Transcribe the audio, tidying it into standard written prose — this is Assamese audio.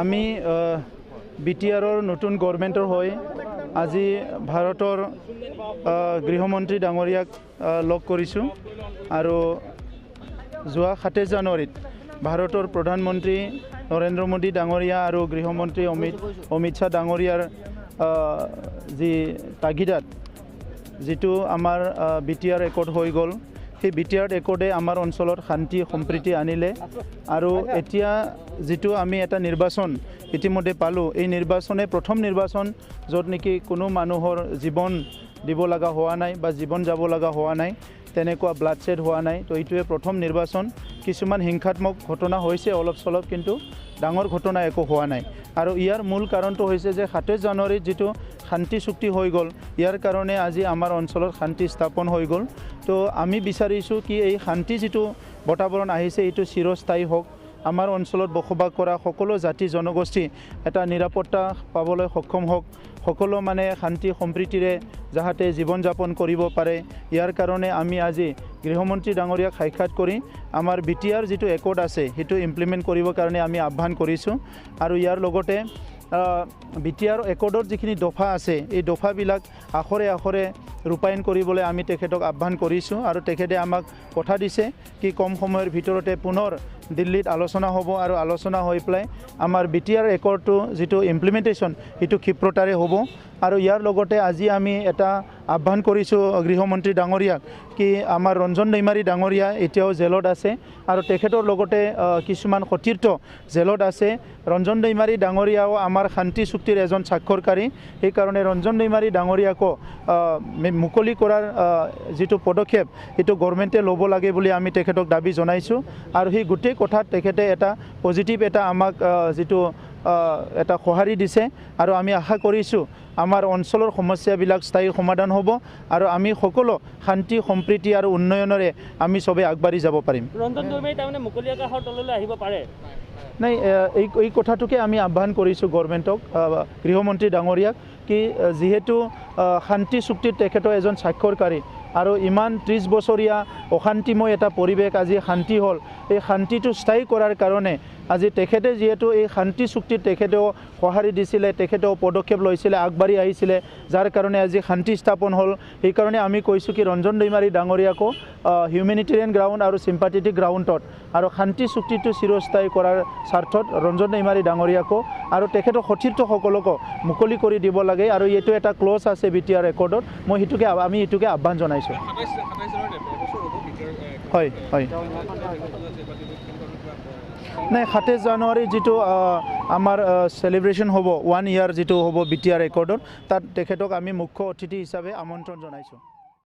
আমি বিটিআৰৰ নতুন গভৰ্ণমেণ্টৰ হৈ আজি ভাৰতৰ গৃহমন্ত্ৰী ডাঙৰীয়াক লগ কৰিছোঁ আৰু যোৱা 27 জানুৱাৰীত ভাৰতৰ প্ৰধানমন্ত্ৰী নৰেন্দ্ৰ মোদী ডাঙৰীয়া আৰু গৃহমন্ত্ৰী অমিত শ্বাহ ডাঙৰীয়াৰ যি তাগিদাত যিটো আমাৰ বিটিআৰ একৰ্ড হৈ গ'ল সেই বিটিআৰ একৰ্ডে আমাৰ অঞ্চলত শান্তি সম্প্ৰীতি আনিলে আৰু এতিয়া যিটো আমি এটা নিৰ্বাচন ইতিমধ্যে পালোঁ এই নিৰ্বাচনে প্ৰথম নিৰ্বাচন য'ত নেকি কোনো মানুহৰ জীৱন দিব লগা হোৱা নাই বা জীৱন যাব লগা হোৱা নাই তেনেকুৱা ব্লাডশ্বেড হোৱা নাই তো এইটোৱে প্ৰথম নিৰ্বাচন কিছুমান হিংসাত্মক ঘটনা হৈছে অলপ চলপ কিন্তু ডাঙৰ ঘটনা একো হোৱা নাই আৰু ইয়াৰ মূল কাৰণটো হৈছে যে 27 জানুৱাৰীত যিটো শান্তি চুক্তি হৈ গ'ল ইয়াৰ কাৰণে আজি আমাৰ অঞ্চলত শান্তি স্থাপন হৈ গ'ল তো আমি বিচাৰিছোঁ কি এই শান্তি যিটো বাতাবৰণ আহিছে এইটো চিৰস্থায়ী হওক আমাৰ অঞ্চলত বসবাস কৰা সকলো জাতি জনগোষ্ঠী এটা নিৰাপত্তা পাবলৈ সক্ষম হওক সকলো মানে শান্তি সম্প্ৰীতিৰে যাতে জীৱন যাপন কৰিব পাৰে ইয়াৰ কাৰণে আমি আজি গৃহমন্ত্ৰী ডাঙৰীয়াক সাক্ষাৎ কৰি আমাৰ বিটিআৰ যিটো একৰ্ড আছে সেইটো ইমপ্লিমেণ্ট কৰিবৰ কাৰণে আমি আহ্বান কৰিছোঁ আৰু ইয়াৰ লগতে বিটিআৰ একৰ্ডৰ যিখিনি দফা আছে এই দফাবিলাক আখৰে আখৰে ৰূপায়ণ কৰিবলৈ আমি তেখেতক আহ্বান কৰিছোঁ আৰু তেখেতে আমাক কথা দিছে কি কম সময়ৰ ভিতৰতে পুনৰ দিল্লীত আলোচনা হ'ব আৰু আলোচনা হৈ পেলাই আমাৰ বিটিআৰ একৰ্ডটো যিটো ইমপ্লিমেণ্টেশ্যন সেইটো ক্ষিপ্ৰতাৰে হ'ব আৰু ইয়াৰ লগতে আজি আমি এটা আহ্বান কৰিছোঁ গৃহমন্ত্ৰী ডাঙৰীয়াক কি আমাৰ ৰঞ্জন দৈমাৰী ডাঙৰীয়া এতিয়াও জেলত আছে আৰু তেখেতৰ লগতে কিছুমান সতীৰ্থ জেলত আছে ৰঞ্জন দৈমাৰী ডাঙৰীয়াও আমাৰ শান্তি চুক্তিৰ এজন স্বাক্ষৰকাৰী সেইকাৰণে ৰঞ্জন দৈমাৰী ডাঙৰীয়াকো মুকলি কৰাৰ যিটো পদক্ষেপ সেইটো গভৰ্ণমেণ্টে ল'ব লাগে বুলি আমি তেখেতক দাবী জনাইছোঁ আৰু সেই গোটেই কথাত তেখেতে এটা পজিটিভ এটা আমাক যিটো এটা সঁহাৰি দিছে আৰু আমি আশা কৰিছোঁ আমাৰ অঞ্চলৰ সমস্যাবিলাক স্থায়ী সমাধান হ'ব আৰু আমি সকলো শান্তি সম্প্ৰীতি আৰু উন্নয়নেৰে আমি সবে আগবাঢ়ি যাব পাৰিম ৰঞ্জন দৈমাৰী তাৰমানে মুকলি আকাশৰ তললৈ আহিব পাৰে নাই এই কথাটোকে আমি আহ্বান কৰিছোঁ গভৰ্ণমেণ্টক গৃহমন্ত্ৰী ডাঙৰীয়াক কি যিহেতু শান্তি চুক্তিত তেখেতৰ এজন স্বাক্ষৰকাৰী আৰু ইমান 30 বছৰীয়া অশান্তিময় এটা পৰিৱেশ আজি শান্তি হ'ল এই শান্তিটো স্থায়ী কৰাৰ কাৰণে আজি তেখেতে যিহেতু এই শান্তি চুক্তিত তেখেতেও সঁহাৰি দিছিলে তেখেতেও পদক্ষেপ লৈছিলে আগবাঢ়ি আহিছিলে যাৰ কাৰণে আজি শান্তি স্থাপন হ'ল সেইকাৰণে আমি কৈছোঁ কি ৰঞ্জন দৈমাৰী ডাঙৰীয়াকো হিউমেনিটেৰিয়ান গ্ৰাউণ্ড আৰু চিম্পাথেটিক গ্ৰাউণ্ডত আৰু শান্তি চুক্তিটো চিৰস্থায়ী কৰাৰ স্বাৰ্থত ৰঞ্জন দৈমাৰী ডাঙৰীয়াকো আৰু তেখেতৰ সতীৰ্থসকলকো মুকলি কৰি দিব লাগে আৰু এইটো এটা ক্লজ আছে বিটিআৰ ৰেকৰ্ডত আমি এইটোকে আহ্বান জনাইছোঁ হয় হয় নাই 27 জানুৱাৰী যিটো আমাৰ চেলিব্ৰেশ্যন হ'ব 1 ইয়াৰ যিটো হ'ব বিটিআৰ ৰেকৰ্ডত তাত তেখেতক আমি মুখ্য অতিথি হিচাপে আমন্ত্ৰণ জনাইছোঁ